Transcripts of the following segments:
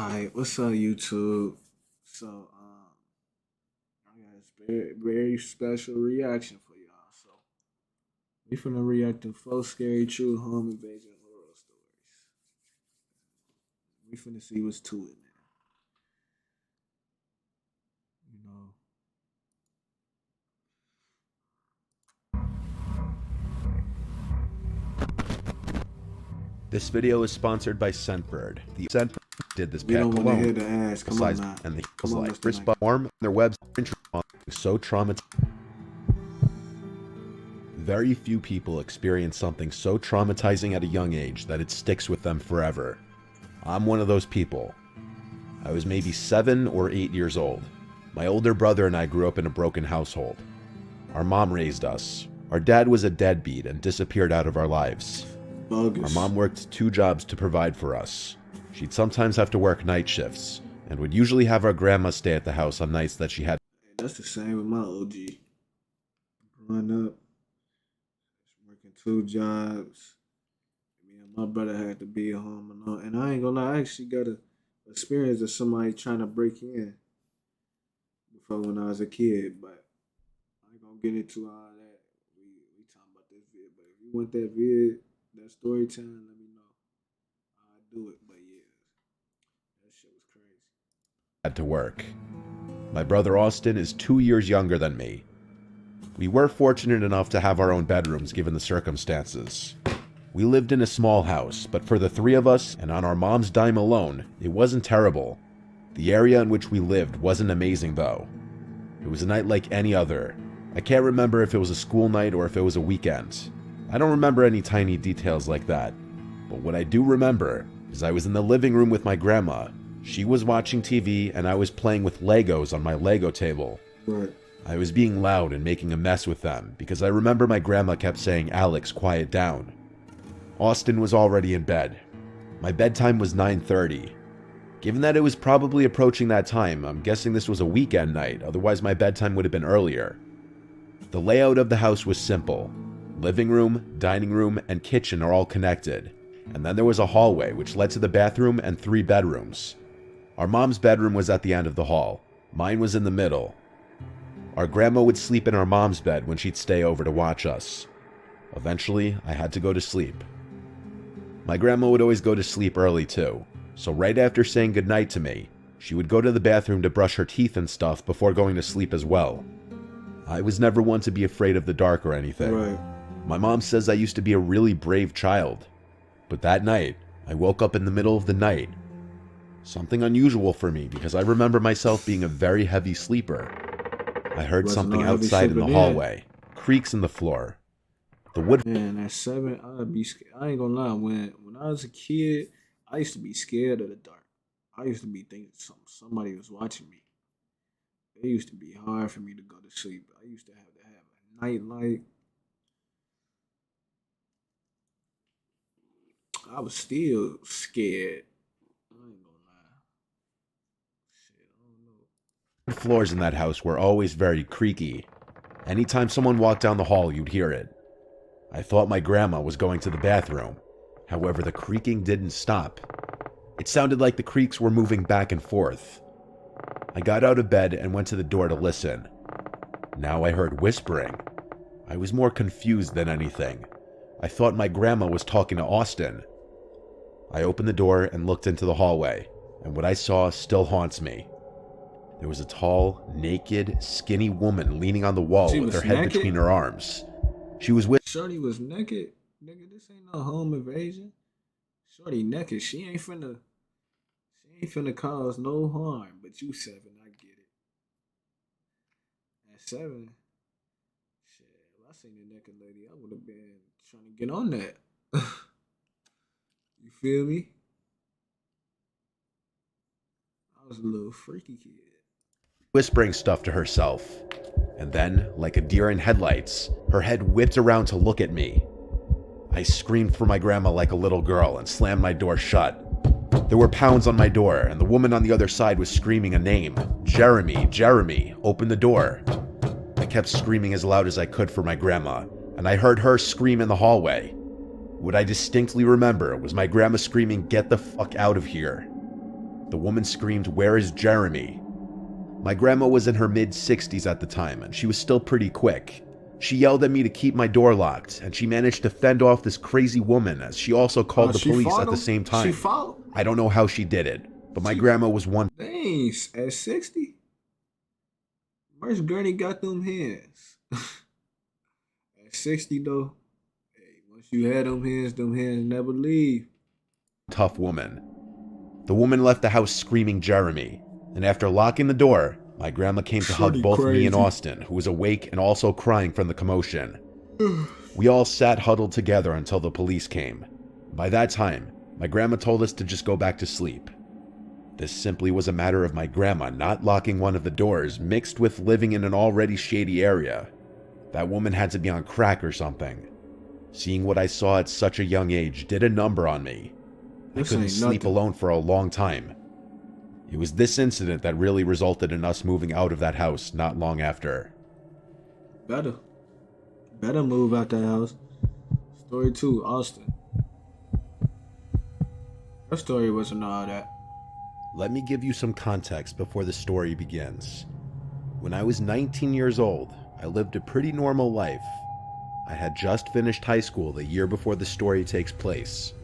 Alright, what's up, YouTube? So, I got a very special reaction for y'all. So, we finna react to four scary true home invasion horror stories. We finna see what's to it, man. You know, This video is sponsored by Scentbird. The Scentbird did this we pack don't want to hear alone. the ass. Come on now. And the Come on, like Mr. wrist Knight. warm their webs so traumatizing. Very few people experience something so traumatizing at a young age that it sticks with them forever. I'm one of those people. I was maybe 7 or 8 years old. My older brother and I grew up in a broken household. Our mom raised us. Our dad was a deadbeat and disappeared out of our lives. Bogus. Our mom worked 2 jobs to provide for us. She'd sometimes have to work night shifts, and would usually have our grandma stay at the house on nights that she had. That's the same with my OG. Growing up, working 2 jobs. Me and my brother had to be at home alone. And I ain't gonna lie, I actually got a experience of somebody trying to break in before when I was a kid, but I ain't gonna get into all that. We talking about this vid, but if you want that vid, that story time, let me know. I'll do it. But yeah, that shit was crazy. Had to work. My brother Austin is 2 years younger than me. We were fortunate enough to have our own bedrooms given the circumstances. We lived in a small house, but for the 3 of us and on our mom's dime alone, it wasn't terrible. The area in which we lived wasn't amazing though. It was a night like any other. I can't remember if it was a school night or if it was a weekend. I don't remember any tiny details like that. But what I do remember is I was in the living room with my grandma. She was watching TV and I was playing with Legos on my Lego table. Right. I was being loud and making a mess with them because I remember my grandma kept saying, "Alex, quiet down." Austin was already in bed. My bedtime was 9:30. Given that it was probably approaching that time, I'm guessing this was a weekend night, otherwise my bedtime would have been earlier. The layout of the house was simple. Living room, dining room, and kitchen are all connected. And then there was a hallway which led to the bathroom and 3 bedrooms. Our mom's bedroom was at the end of the hall. Mine was in the middle. Our grandma would sleep in our mom's bed when she'd stay over to watch us. Eventually, I had to go to sleep. My grandma would always go to sleep early too, so right after saying goodnight to me, she would go to the bathroom to brush her teeth and stuff before going to sleep as well. I was never one to be afraid of the dark or anything. Right. My mom says I used to be a really brave child. But that night, I woke up in the middle of the night. Something unusual for me because I remember myself being a very heavy sleeper. I heard Wasn't something no heavy outside in the sleeping in. hallway, creaks in the floor. The wood Man, at 7, I'd be scared. I ain't gonna lie. When I was a kid, I used to be scared of the dark. I used to be thinking somebody was watching me. It used to be hard for me to go to sleep. I used to have a night light. I was still scared. I ain't gonna lie. Shit, I don't know. floors in that house were always very creaky. Anytime someone walked down the hall, you'd hear it. I thought my grandma was going to the bathroom. However, the creaking didn't stop. It sounded like the creaks were moving back and forth. I got out of bed and went to the door to listen. Now I heard whispering. I was more confused than anything. I thought my grandma was talking to Austin. I opened the door and looked into the hallway, and what I saw still haunts me. There was a tall, naked, skinny woman leaning on the wall She with was her head naked? between her arms. She was with Shorty was naked. Nigga, this ain't no home invasion. Shorty naked. She ain't finna cause no harm. But you 7, I get it. At 7, shit, if I seen a naked lady, I would have been trying to get on that. You feel me? I was a little freaky kid. whispering stuff to herself. And then, like a deer in headlights, her head whipped around to look at me. I screamed for my grandma like a little girl and slammed my door shut. There were pounds on my door, and the woman on the other side was screaming a name. "Jeremy, Jeremy, open the door." I kept screaming as loud as I could for my grandma, and I heard her scream in the hallway. What I distinctly remember was my grandma screaming, "Get the fuck out of here." the woman screamed, "Where is Jeremy?" My grandma was in her mid-60s at the time, and she was still pretty quick. She yelled at me to keep my door locked, and she managed to fend off this crazy woman as she also called the police at the same time. She fought? I don't know how she did it, but my grandma was one. Dang, at 60? Merce Gurney got them hands. At 60 though, hey, once you had them hands never leave. Tough woman. The woman left the house screaming Jeremy, and after locking the door, my grandma came to hug both me and Austin, who was awake and also crying from the commotion. We all sat huddled together until the police came. By that time, my grandma told us to just go back to sleep. This simply was a matter of my grandma not locking one of the doors, mixed with living in an already shady area. That woman had to be on crack or something. Seeing what I saw at such a young age did a number on me. I couldn't sleep alone for a long time. It was this incident that really resulted in us moving out of that house not long after. Better move out that house. Story 2, Austin. Her story wasn't all that. Let me give you some context before the story begins. When I was 19 years old, I lived a pretty normal life. I had just finished high school the year before the story takes place.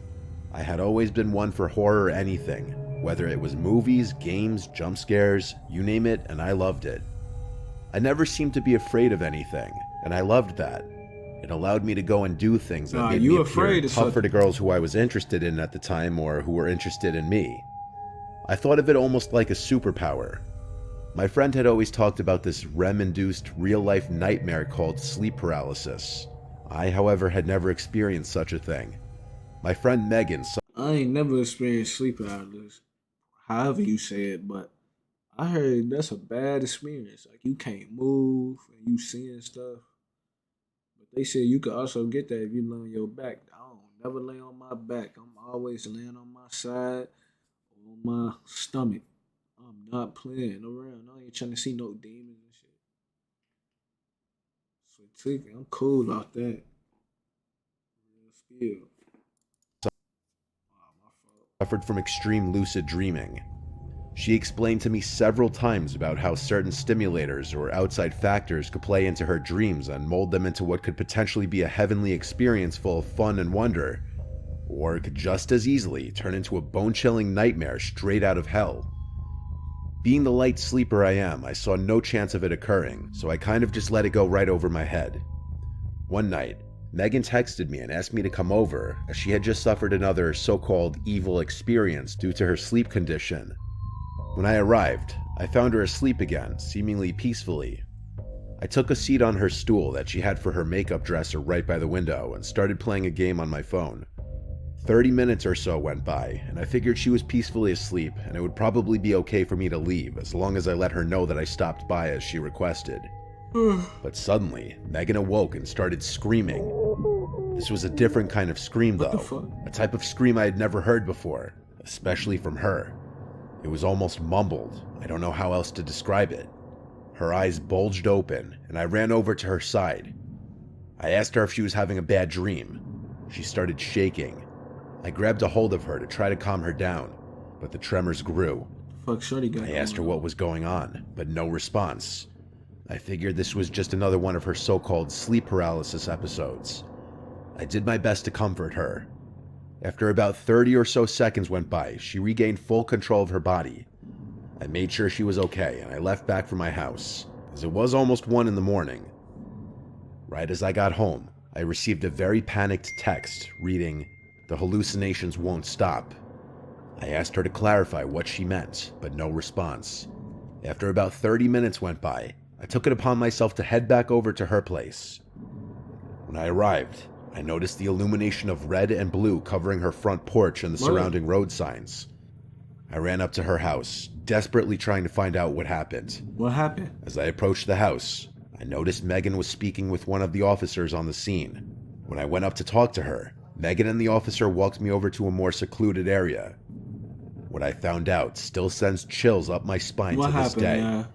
I had always been one for horror or anything, whether it was movies, games, jump scares, you name it, and I loved it. I never seemed to be afraid of anything, and I loved that. It allowed me to go and do things that made me appear tougher to girls who I was interested in at the time or who were interested in me. I thought of it almost like a superpower. My friend had always talked about this REM-induced real-life nightmare called sleep paralysis. I, however, had never experienced such a thing. My friend Megan... I ain't never experienced sleep paralysis, however you say it, but I heard that's a bad experience. Like, you can't move and you seeing stuff. But they said you could also get that if you lay on your back. I don't never lay on my back. I'm always laying on my side or on my stomach. I'm not playing around. I ain't trying to see no demons and shit. So I'm cool off that. Real skill. Suffered from extreme lucid dreaming. She explained to me several times about how certain stimulators or outside factors could play into her dreams and mold them into what could potentially be a heavenly experience full of fun and wonder, or it could just as easily turn into a bone-chilling nightmare straight out of hell. Being the light sleeper I am, I saw no chance of it occurring, so I kind of just let it go right over my head. One night, Megan texted me and asked me to come over, as she had just suffered another so-called evil experience due to her sleep condition. When I arrived, I found her asleep again, seemingly peacefully. I took a seat on her stool that she had for her makeup dresser right by the window and started playing a game on my phone. 30 minutes or so went by, and I figured she was peacefully asleep and it would probably be okay for me to leave as long as I let her know that I stopped by as she requested. But suddenly, Megan awoke and started screaming. This was a different kind of scream though, a type of scream I had never heard before, especially from her. It was almost mumbled, I don't know how else to describe it. Her eyes bulged open, and I ran over to her side. I asked her if she was having a bad dream. She started shaking. I grabbed a hold of her to try to calm her down, but the tremors grew. I asked her what was going on, but no response. I figured this was just another one of her so-called sleep paralysis episodes. I did my best to comfort her. After about 30 or so seconds went by, she regained full control of her body. I made sure she was okay, and I left back for my house, as it was almost 1 in the morning. Right as I got home, I received a very panicked text reading, "The hallucinations won't stop." I asked her to clarify what she meant, but no response. After about 30 minutes went by, I took it upon myself to head back over to her place. When I arrived, I noticed the illumination of red and blue covering her front porch and the surrounding road signs. I ran up to her house, desperately trying to find out what happened. What happened? As I approached the house, I noticed Megan was speaking with one of the officers on the scene. When I went up to talk to her, Megan and the officer walked me over to a more secluded area. What I found out still sends chills up my spine to this day.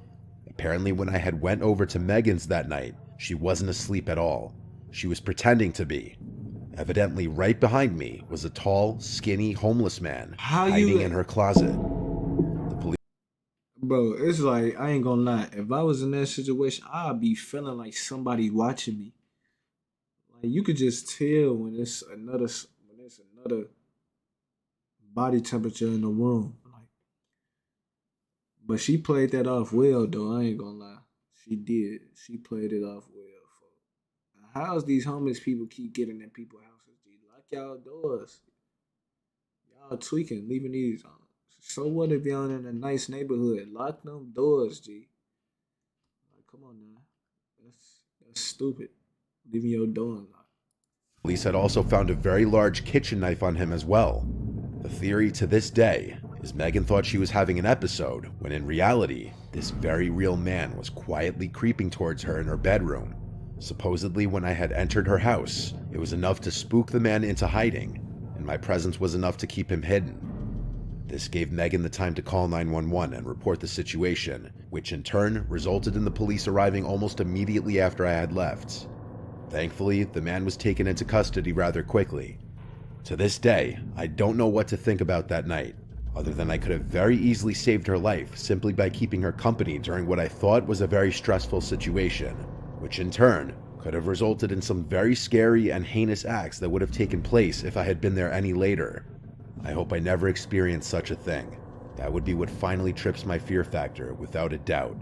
Apparently when I had went over to Megan's that night, she wasn't asleep at all. She was pretending to be. Evidently right behind me was a tall, skinny, homeless man hiding in her closet. Bro, it's like I ain't gonna lie. If I was in that situation, I'd be feeling like somebody watching me. Like you could just tell when it's another body temperature in the room. Like, but she played that off well though. I ain't gonna lie. She did. She played it off well. How's these homeless people keep getting in people's houses? G? Lock y'all doors. Y'all tweaking, leaving these on. So what if y'all in a nice neighborhood? Lock them doors, G. Like, come on now. That's stupid. Leaving your door unlocked. Police had also found a very large kitchen knife on him as well. The theory to this day is Megan thought she was having an episode, when in reality, this very real man was quietly creeping towards her in her bedroom. Supposedly, when I had entered her house, it was enough to spook the man into hiding, and my presence was enough to keep him hidden. This gave Megan the time to call 911 and report the situation, which in turn resulted in the police arriving almost immediately after I had left. Thankfully, the man was taken into custody rather quickly. To this day, I don't know what to think about that night, other than I could have very easily saved her life simply by keeping her company during what I thought was a very stressful situation, which in turn could have resulted in some very scary and heinous acts that would have taken place if I had been there any later. I hope I never experienced such a thing. That would be what finally trips my fear factor, without a doubt.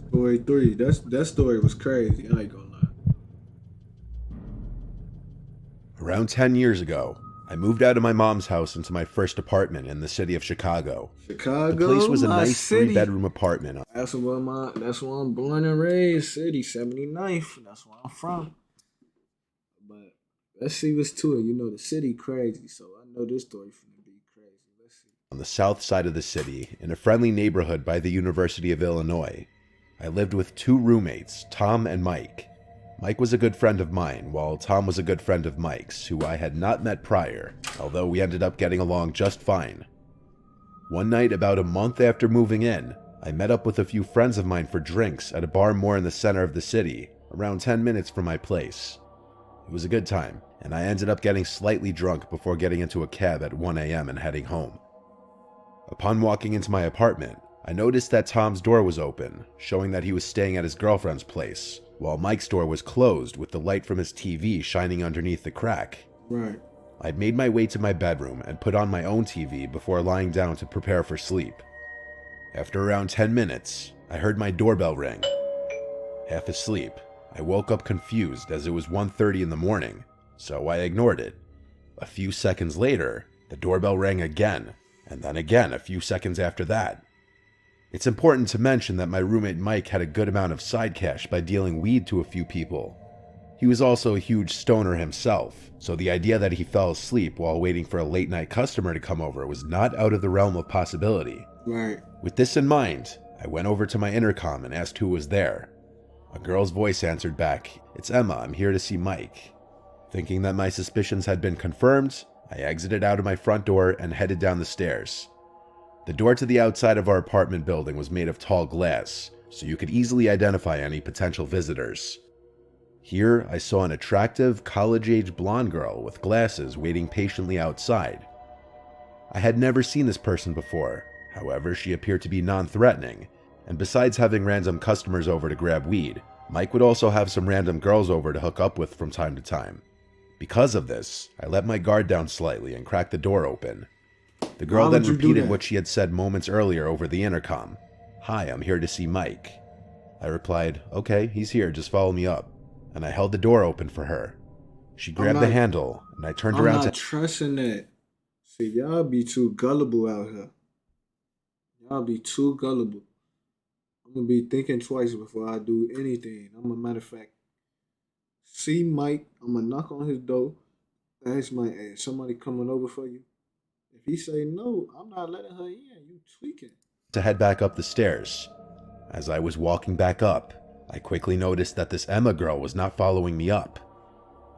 Story 3. That story was crazy. I ain't gonna lie. Around 10 years ago, I moved out of my mom's house into my first apartment in the city of Chicago. Chicago, the place was a my nice city. 3-bedroom apartment. That's where I'm born and raised. City 79th. That's where I'm from. But let's see what's to it. You know the city crazy, so I know this story finna be crazy. Let's see. On the south side of the city, in a friendly neighborhood by the University of Illinois, I lived with 2 roommates, Tom and Mike. Mike was a good friend of mine, while Tom was a good friend of Mike's, who I had not met prior, although we ended up getting along just fine. One night, about a month after moving in, I met up with a few friends of mine for drinks at a bar more in the center of the city, around 10 minutes from my place. It was a good time, and I ended up getting slightly drunk before getting into a cab at 1 a.m. and heading home. Upon walking into my apartment, I noticed that Tom's door was open, showing that he was staying at his girlfriend's place, while Mike's door was closed with the light from his TV shining underneath the crack. Right. I'd made my way to my bedroom and put on my own TV before lying down to prepare for sleep. After around 10 minutes, I heard my doorbell ring. Half asleep, I woke up confused as it was 1:30 in the morning, so I ignored it. A few seconds later, the doorbell rang again, and then again a few seconds after that. It's important to mention that my roommate Mike had a good amount of side cash by dealing weed to a few people. He was also a huge stoner himself, so the idea that he fell asleep while waiting for a late night customer to come over was not out of the realm of possibility. Right. With this in mind, I went over to my intercom and asked who was there. A girl's voice answered back, "It's Emma, I'm here to see Mike." Thinking that my suspicions had been confirmed, I exited out of my front door and headed down the stairs. The door to the outside of our apartment building was made of tall glass, so you could easily identify any potential visitors. Here, I saw an attractive, college-age blonde girl with glasses waiting patiently outside. I had never seen this person before, however, she appeared to be non-threatening, and besides having random customers over to grab weed, Mike would also have some random girls over to hook up with from time to time. Because of this, I let my guard down slightly and cracked the door open. The girl then repeated what she had said moments earlier over the intercom. "Hi, I'm here to see Mike." I replied, "Okay, he's here, just follow me up." And I held the door open for her. She grabbed the handle, and I turned around I'm not trusting that. See, y'all be too gullible out here. Y'all be too gullible. I'm gonna be thinking twice before I do anything. I'm a matter of fact. See Mike, I'm gonna knock on his door. Ask Mike, "Hey, somebody coming over for you?" If he say no, I'm not letting her in. You tweaking. To head back up the stairs. As I was walking back up, I quickly noticed that this Emma girl was not following me up.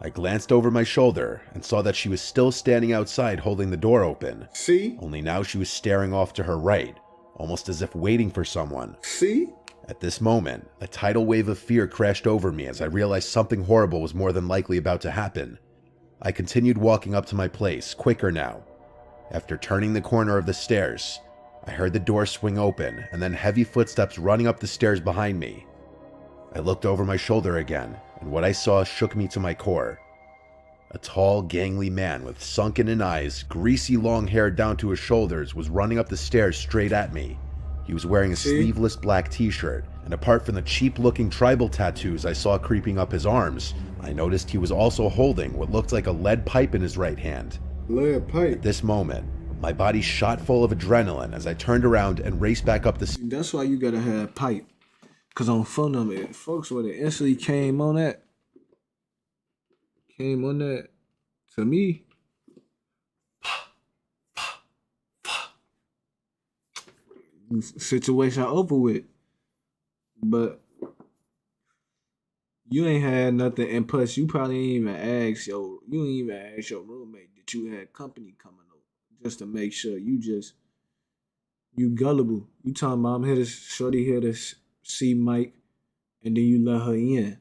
I glanced over my shoulder and saw that she was still standing outside holding the door open. See? Only now she was staring off to her right, almost as if waiting for someone. See? At this moment, a tidal wave of fear crashed over me as I realized something horrible was more than likely about to happen. I continued walking up to my place, quicker now. After turning the corner of the stairs, I heard the door swing open and then heavy footsteps running up the stairs behind me. I looked over my shoulder again, and what I saw shook me to my core. A tall, gangly man with sunken-in eyes, greasy long hair down to his shoulders, was running up the stairs straight at me. He was wearing a sleeveless black t-shirt, and apart from the cheap-looking tribal tattoos I saw creeping up his arms, I noticed he was also holding what looked like a lead pipe in his right hand. Lead pipe? At this moment, my body shot full of adrenaline as I turned around and raced back up the stairs. That's why you gotta have pipe. Cause on phone number, folks would have instantly came on that to me. Situation over with. But you ain't had nothing, and plus you probably ain't even ask your roommate that you had company coming over just to make sure. You gullible. You talking about I'm here to shorty here to see Mike, and then you let her in.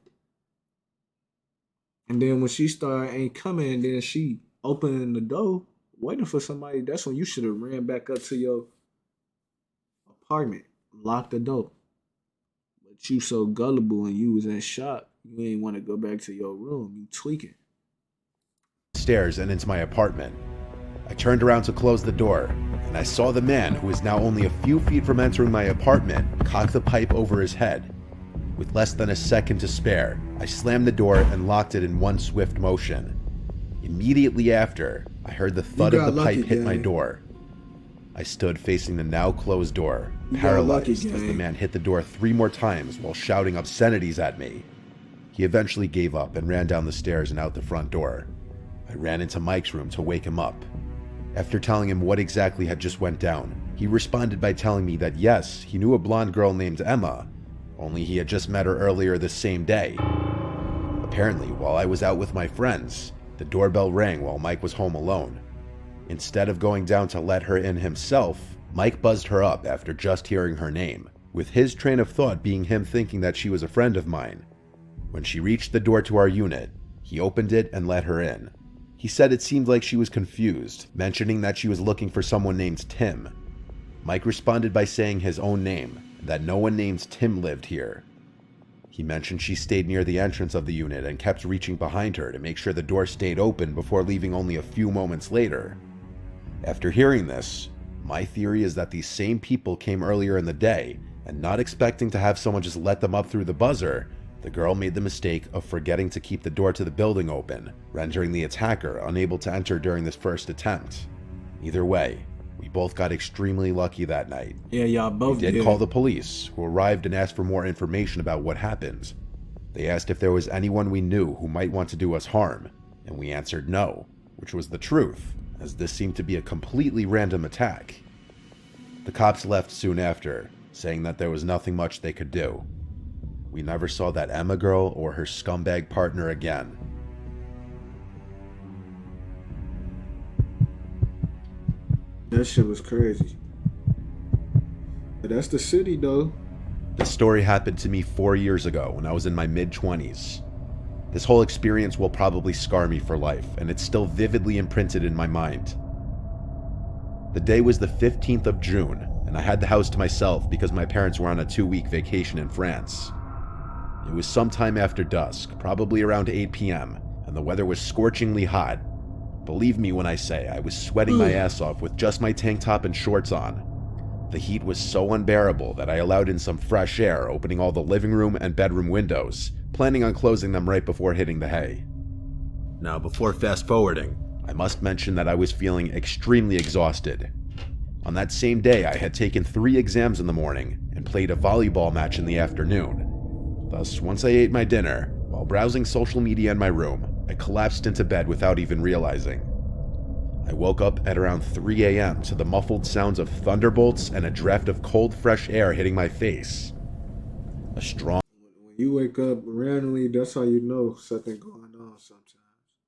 And then when she started ain't coming, and then she opening the door, waiting for somebody, that's when you should have ran back up to your apartment, locked the door. But you so gullible and you was in shock, you ain't want to go back to your room. You tweaking. Stairs and into my apartment. I turned around to close the door, and I saw the man, who was now only a few feet from entering my apartment, cock the pipe over his head. With less than a second to spare, I slammed the door and locked it in one swift motion. Immediately after, I heard the thud of the pipe hit my door. I stood facing the now closed door, paralyzed as the man hit the door 3 more times while shouting obscenities at me. He eventually gave up and ran down the stairs and out the front door. I ran into Mike's room to wake him up. After telling him what exactly had just went down, he responded by telling me that yes, he knew a blonde girl named Emma, only he had just met her earlier the same day. Apparently, while I was out with my friends, the doorbell rang while Mike was home alone. Instead of going down to let her in himself, Mike buzzed her up after just hearing her name, with his train of thought being him thinking that she was a friend of mine. When she reached the door to our unit, he opened it and let her in. He said it seemed like she was confused, mentioning that she was looking for someone named Tim. Mike responded by saying his own name, and that no one named Tim lived here. He mentioned she stayed near the entrance of the unit and kept reaching behind her to make sure the door stayed open before leaving only a few moments later. After hearing this, my theory is that these same people came earlier in the day, and not expecting to have someone just let them up through the buzzer, the girl made the mistake of forgetting to keep the door to the building open, rendering the attacker unable to enter during this first attempt. Either way, we both got extremely lucky that night. Yeah, y'all both did call the police, who arrived and asked for more information about what happened. They asked if there was anyone we knew who might want to do us harm, and we answered no, which was the truth, as this seemed to be a completely random attack. The cops left soon after, saying that there was nothing much they could do. We never saw that Emma girl or her scumbag partner again. That shit was crazy. But that's the city, though. This story happened to me 4 years ago when I was in my mid-20s. This whole experience will probably scar me for life, and it's still vividly imprinted in my mind. The day was the 15th of June, and I had the house to myself because my parents were on a 2-week vacation in France. It was sometime after dusk, probably around 8 p.m., and the weather was scorchingly hot. Believe me when I say I was sweating my ass off with just my tank top and shorts on. The heat was so unbearable that I allowed in some fresh air, opening all the living room and bedroom windows, planning on closing them right before hitting the hay. Now, before fast forwarding, I must mention that I was feeling extremely exhausted. On that same day, I had taken 3 exams in the morning and played a volleyball match in the afternoon. Thus, once I ate my dinner, while browsing social media in my room, I collapsed into bed without even realizing. I woke up at around 3 a.m. to the muffled sounds of thunderbolts and a draft of cold, fresh air hitting my face. A strong... When you wake up randomly, that's how you know something going on sometimes.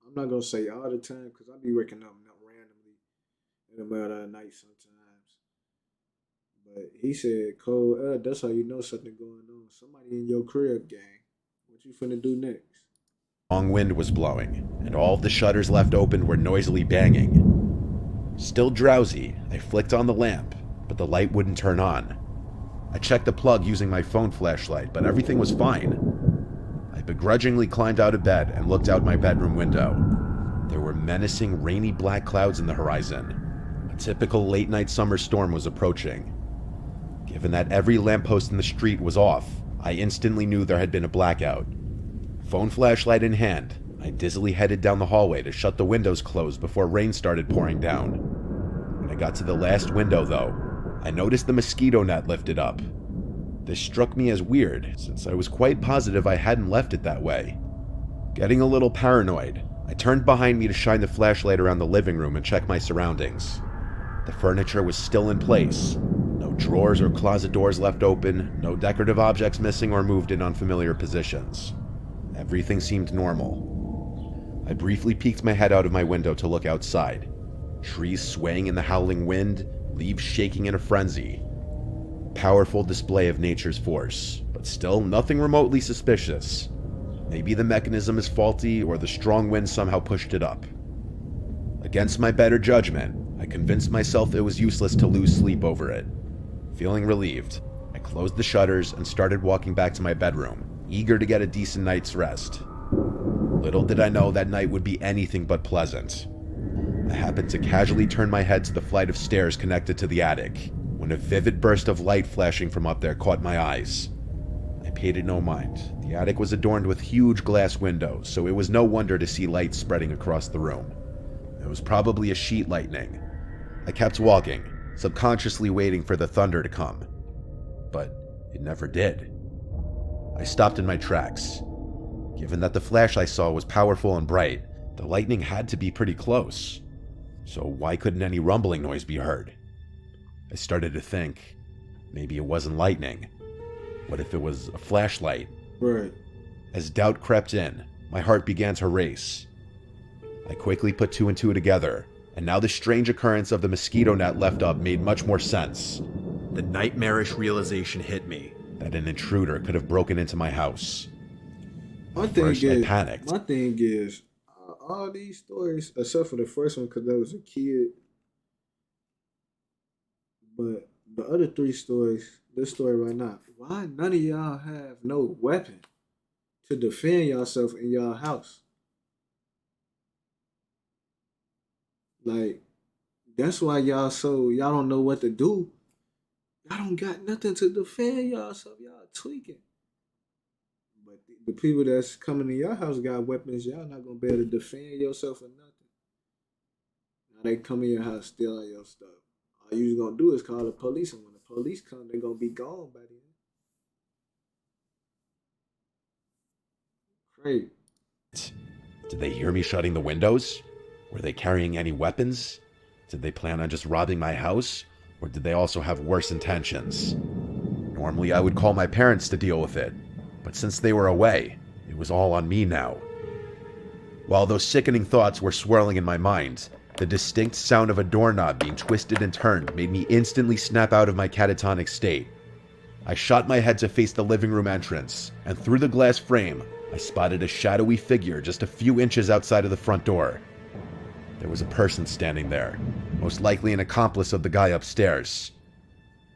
I'm not going to say all the time, because I be waking up randomly in the middle of the night sometimes. But he said, cold air, that's how you know something going on. Somebody in your crib, gang. What you finna do next? Strong wind was blowing, and all of the shutters left open were noisily banging. Still drowsy, I flicked on the lamp, but the light wouldn't turn on. I checked the plug using my phone flashlight, but everything was fine. I begrudgingly climbed out of bed and looked out my bedroom window. There were menacing, rainy black clouds in the horizon. A typical late-night summer storm was approaching. Given that every lamppost in the street was off, I instantly knew there had been a blackout. Phone flashlight in hand, I dizzily headed down the hallway to shut the windows closed before rain started pouring down. When I got to the last window, though, I noticed the mosquito net lifted up. This struck me as weird, since I was quite positive I hadn't left it that way. Getting a little paranoid, I turned behind me to shine the flashlight around the living room and check my surroundings. The furniture was still in place. No drawers or closet doors left open, no decorative objects missing or moved in unfamiliar positions. Everything seemed normal. I briefly peeked my head out of my window to look outside. Trees swaying in the howling wind, leaves shaking in a frenzy. Powerful display of nature's force, but still nothing remotely suspicious. Maybe the mechanism is faulty or the strong wind somehow pushed it up. Against my better judgment, I convinced myself it was useless to lose sleep over it. Feeling relieved, I closed the shutters and started walking back to my bedroom, eager to get a decent night's rest. Little did I know that night would be anything but pleasant. I happened to casually turn my head to the flight of stairs connected to the attic, when a vivid burst of light flashing from up there caught my eyes. I paid it no mind. The attic was adorned with huge glass windows, so it was no wonder to see light spreading across the room. It was probably a sheet lightning. I kept walking, subconsciously waiting for the thunder to come. But it never did. I stopped in my tracks. Given that the flash I saw was powerful and bright, the lightning had to be pretty close. So why couldn't any rumbling noise be heard? I started to think, maybe it wasn't lightning. What if it was a flashlight? Right. As doubt crept in, my heart began to race. I quickly put two and two together, and now the strange occurrence of the mosquito net left up made much more sense. The nightmarish realization hit me that an intruder could have broken into my house. First, I panicked. My thing is, all these stories, except for the first one, because I was a kid, but the other three stories, this story right now, why none of y'all have no weapon to defend yourself in y'all house? Like, that's why y'all don't know what to do. Y'all don't got nothing to defend yourself. Y'all tweaking. But the people that's coming to your house got weapons. Y'all not gonna be able to defend yourself or nothing. Now they come in your house, steal all your stuff. All you gonna do is call the police, and when the police come, they're gonna be gone by then. Great. Did they hear me shutting the windows? Were they carrying any weapons? Did they plan on just robbing my house? Or did they also have worse intentions? Normally I would call my parents to deal with it, but since they were away, it was all on me now. While those sickening thoughts were swirling in my mind, the distinct sound of a doorknob being twisted and turned made me instantly snap out of my catatonic state. I shot my head to face the living room entrance, and through the glass frame, I spotted a shadowy figure just a few inches outside of the front door. There was a person standing there, most likely an accomplice of the guy upstairs.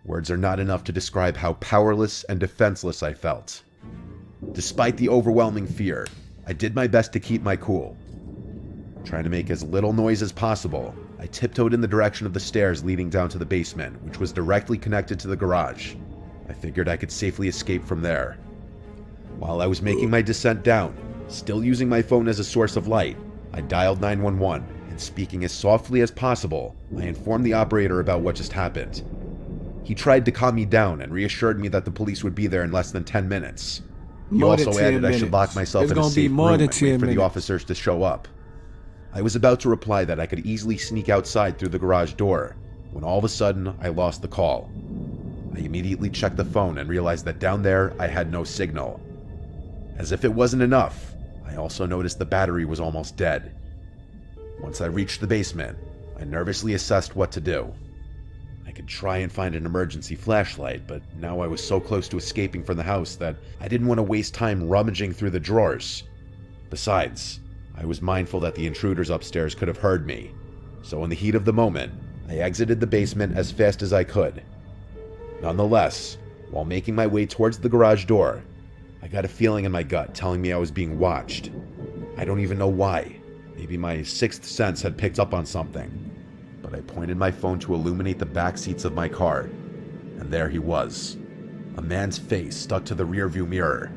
Words are not enough to describe how powerless and defenseless I felt. Despite the overwhelming fear, I did my best to keep my cool. Trying to make as little noise as possible, I tiptoed in the direction of the stairs leading down to the basement, which was directly connected to the garage. I figured I could safely escape from there. While I was making my descent down, still using my phone as a source of light, I dialed 911, and speaking as softly as possible, I informed the operator about what just happened. He tried to calm me down and reassured me that the police would be there in less than 10 minutes. He also added I should lock myself in a safe room and wait for the officers to show up. I was about to reply that I could easily sneak outside through the garage door, when all of a sudden I lost the call. I immediately checked the phone and realized that down there I had no signal. As if it wasn't enough, I also noticed the battery was almost dead. Once I reached the basement, I nervously assessed what to do. I could try and find an emergency flashlight, but now I was so close to escaping from the house that I didn't want to waste time rummaging through the drawers. Besides, I was mindful that the intruders upstairs could have heard me, so in the heat of the moment, I exited the basement as fast as I could. Nonetheless, while making my way towards the garage door, I got a feeling in my gut telling me I was being watched. I don't even know why. Maybe my sixth sense had picked up on something. But I pointed my phone to illuminate the back seats of my car, and there he was. A man's face stuck to the rearview mirror.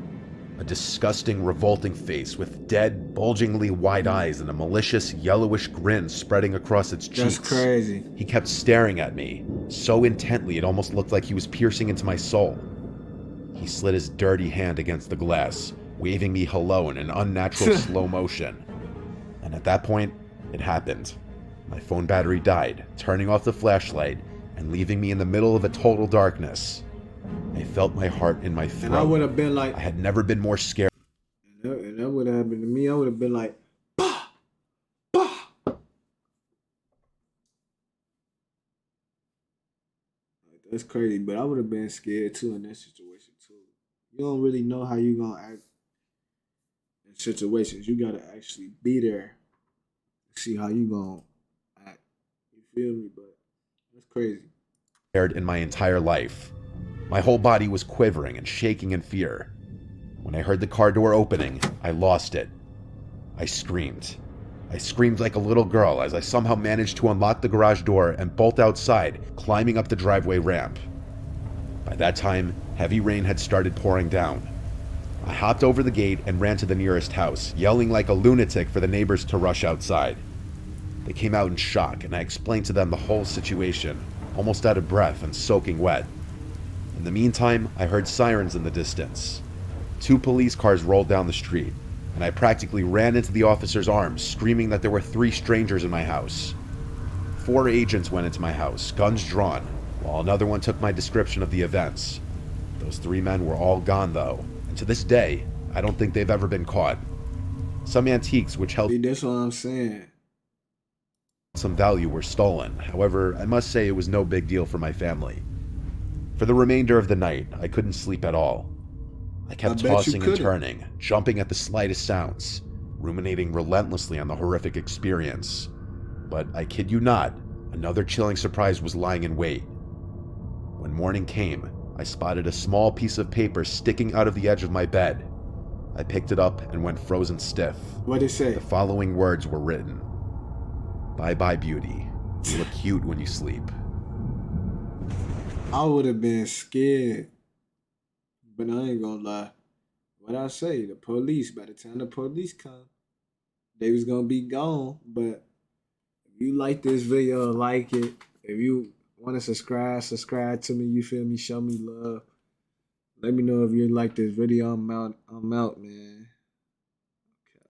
A disgusting, revolting face with dead, bulgingly wide eyes and a malicious, yellowish grin spreading across its cheeks. That's crazy. He kept staring at me, so intently it almost looked like he was piercing into my soul. He slid his dirty hand against the glass, waving me hello in an unnatural slow motion. And at that point, it happened. My phone battery died, turning off the flashlight and leaving me in the middle of a total darkness. I felt my heart in my throat. And I would have been like, I had never been more scared. and that would have happened to me. I would have been like, bah, bah. Like, that's crazy, but I would have been scared too in that situation too. You don't really know how you gonna act in situations. You gotta actually be there to see how you gonna act. You feel me? But that's crazy. In my entire life. My whole body was quivering and shaking in fear. When I heard the car door opening, I lost it. I screamed. I screamed like a little girl as I somehow managed to unlock the garage door and bolt outside, climbing up the driveway ramp. By that time, heavy rain had started pouring down. I hopped over the gate and ran to the nearest house, yelling like a lunatic for the neighbors to rush outside. They came out in shock, and I explained to them the whole situation, almost out of breath and soaking wet. In the meantime, I heard sirens in the distance. 2 police cars rolled down the street, and I practically ran into the officer's arms, screaming that there were 3 strangers in my house. 4 agents went into my house, guns drawn, while another one took my description of the events. Those 3 men were all gone, though, and to this day, I don't think they've ever been caught. Some antiques which held See, that's what I'm saying. some value were stolen. However, I must say it was no big deal for my family. For the remainder of the night, I couldn't sleep at all. I kept tossing and turning, jumping at the slightest sounds, ruminating relentlessly on the horrific experience. But I kid you not, another chilling surprise was lying in wait. When morning came, I spotted a small piece of paper sticking out of the edge of my bed. I picked it up and went frozen stiff. What'd it say? The following words were written. Bye-bye, beauty. You look cute when you sleep. I would have been scared. But I ain't gonna lie. What I say, the police, by the time the police come, they was gonna be gone. But if you like this video, like it. If you want to subscribe to me, you feel me, show me love. Let me know if you like this video. I'm out, man.